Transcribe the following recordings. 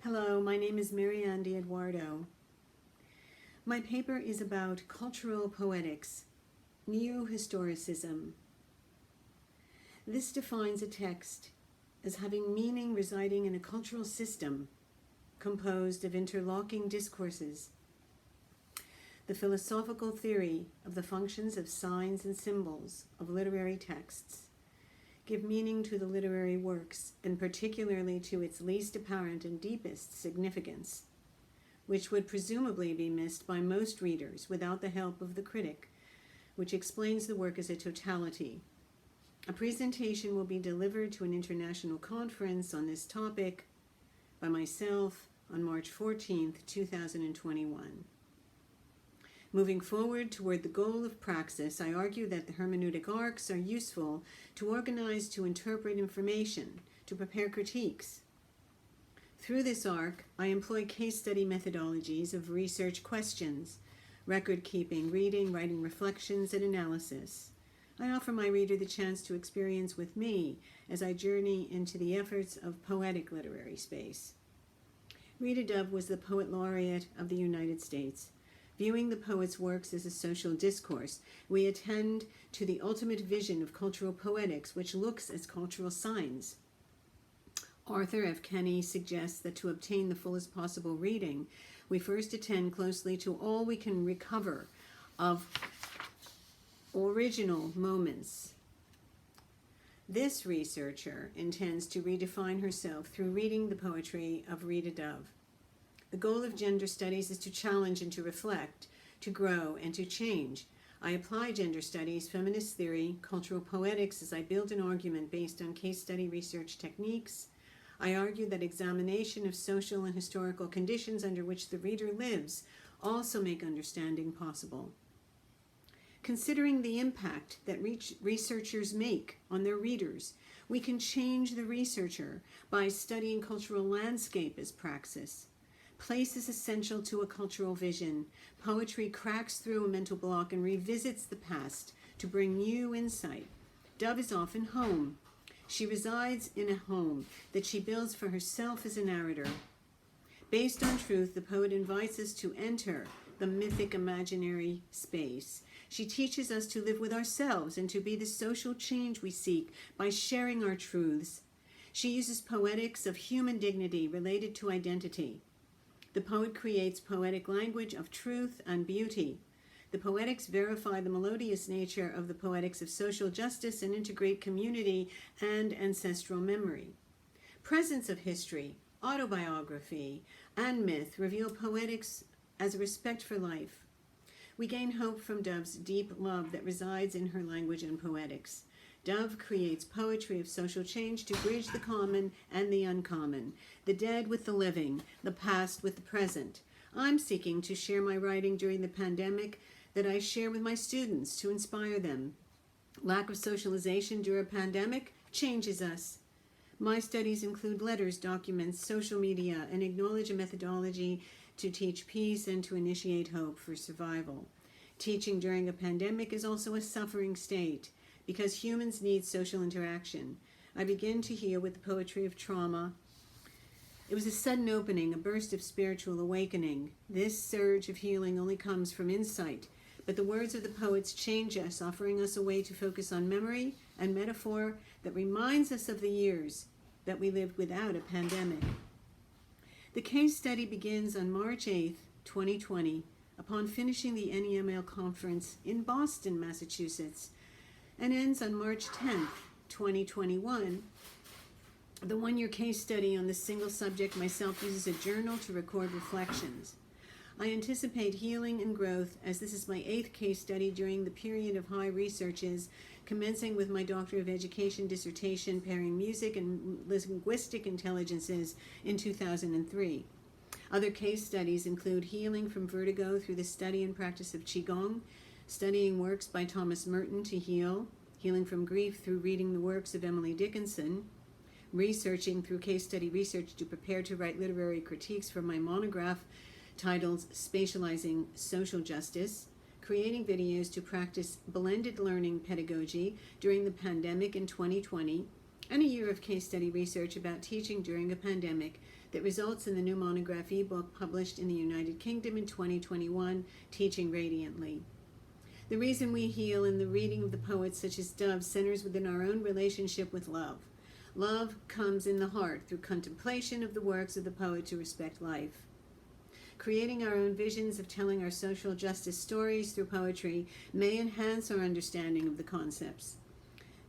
Hello, my name is Maryann P.DiEdwardo. My paper is about cultural poetics, neo-historicism. This defines a text as having meaning residing in a cultural system composed of interlocking discourses. The philosophical theory of the functions of signs and symbols of literary texts give meaning to the literary works, and particularly to its least apparent and deepest significance, which would presumably be missed by most readers without the help of the critic, which explains the work as a totality. A presentation will be delivered to an international conference on this topic by myself on March 14th, 2021. Moving forward toward the goal of praxis, I argue that the hermeneutic arcs are useful to organize, to interpret information, to prepare critiques. Through this arc, I employ case study methodologies of research questions, record keeping, reading, writing reflections, and analysis. I offer my reader the chance to experience with me as I journey into the efforts of poetic literary space. Rita Dove was the Poet Laureate of the United States. Viewing the poet's works as a social discourse, we attend to the ultimate vision of cultural poetics, which looks as cultural signs. Arthur F. Kenney suggests that to obtain the fullest possible reading, we first attend closely to all we can recover of original moments. This researcher intends to redefine herself through reading the poetry of Rita Dove. The goal of gender studies is to challenge and to reflect, to grow and to change. I apply gender studies, feminist theory, cultural poetics as I build an argument based on case study research techniques. I argue that examination of social and historical conditions under which the reader lives also make understanding possible. Considering the impact that researchers make on their readers, we can change the researcher by studying cultural landscape as praxis. Place is essential to a cultural vision. Poetry cracks through a mental block and revisits the past to bring new insight. Dove is often home. She resides in a home that she builds for herself as a narrator. Based on truth, the poet invites us to enter the mythic imaginary space. She teaches us to live with ourselves and to be the social change we seek by sharing our truths. She uses poetics of human dignity related to identity. The poet creates poetic language of truth and beauty. The poetics verify the melodious nature of the poetics of social justice and integrate community and ancestral memory. Presence of history, autobiography, and myth reveal poetics as a respect for life. We gain hope from Dove's deep love that resides in her language and poetics. Dove creates poetry of social change to bridge the common and the uncommon, the dead with the living, the past with the present. I'm seeking to share my writing during the pandemic that I share with my students to inspire them. Lack of socialization during a pandemic changes us. My studies include letters, documents, social media, and acknowledge a methodology to teach peace and to initiate hope for survival. Teaching during a pandemic is also a suffering state, because humans need social interaction. I begin to heal with the poetry of trauma. It was a sudden opening, a burst of spiritual awakening. This surge of healing only comes from insight, but the words of the poets change us, offering us a way to focus on memory and metaphor that reminds us of the years that we lived without a pandemic. The case study begins on March 8th, 2020, upon finishing the NEML conference in Boston, Massachusetts, and ends on March 10th, 2021. The one-year case study on this single subject myself uses a journal to record reflections. I anticipate healing and growth as this is my 8th case study during the period of high researches, commencing with my Doctor of Education dissertation pairing music and linguistic intelligences in 2003. Other case studies include healing from vertigo through the study and practice of Qigong, studying works by Thomas Merton to heal, healing from grief through reading the works of Emily Dickinson, researching through case study research to prepare to write literary critiques for my monograph titled Spatializing Social Justice, creating videos to practice blended learning pedagogy during the pandemic in 2020, and a year of case study research about teaching during a pandemic that results in the new monograph ebook published in the United Kingdom in 2021, Teaching Radiantly. The reason we heal in the reading of the poets such as Dove centers within our own relationship with love. Love comes in the heart through contemplation of the works of the poet to respect life. Creating our own visions of telling our social justice stories through poetry may enhance our understanding of the concepts.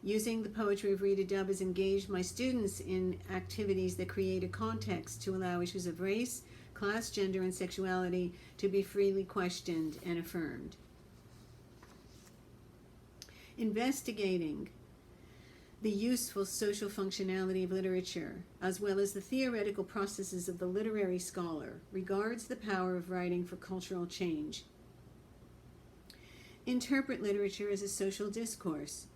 Using the poetry of Rita Dove has engaged my students in activities that create a context to allow issues of race, class, gender, and sexuality to be freely questioned and affirmed. Investigating the useful social functionality of literature, as well as the theoretical processes of the literary scholar, regards the power of writing for cultural change. Interpret literature as a social discourse.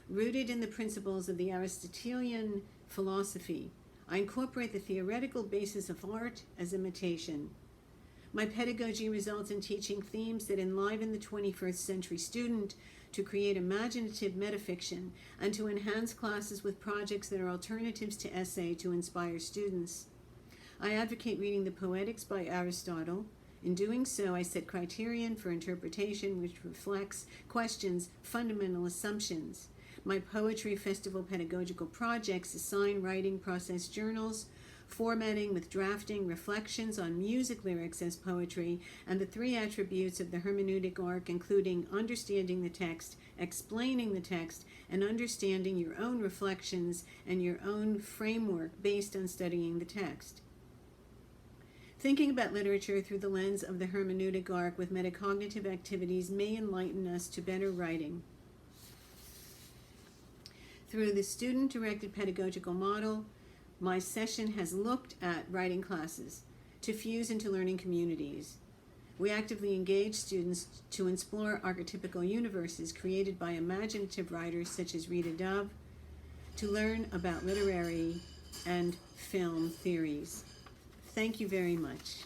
Rooted in the principles of the Aristotelian philosophy, I incorporate the theoretical basis of art as imitation. My pedagogy results in teaching themes that enliven the 21st century student to create imaginative metafiction and to enhance classes with projects that are alternatives to essay to inspire students. I advocate reading the Poetics by Aristotle. In doing so, I set criterion for interpretation which reflects, questions, fundamental assumptions. My Poetry Festival pedagogical projects assign writing process journals, formatting with drafting, reflections on music lyrics as poetry, and the 3 attributes of the hermeneutic arc, including understanding the text, explaining the text, and understanding your own reflections and your own framework based on studying the text. Thinking about literature through the lens of the hermeneutic arc with metacognitive activities may enlighten us to better writing. Through the student-directed pedagogical model, my session has looked at writing classes to fuse into learning communities. We actively engage students to explore archetypical universes created by imaginative writers such as Rita Dove, to learn about literary and film theories. Thank you very much.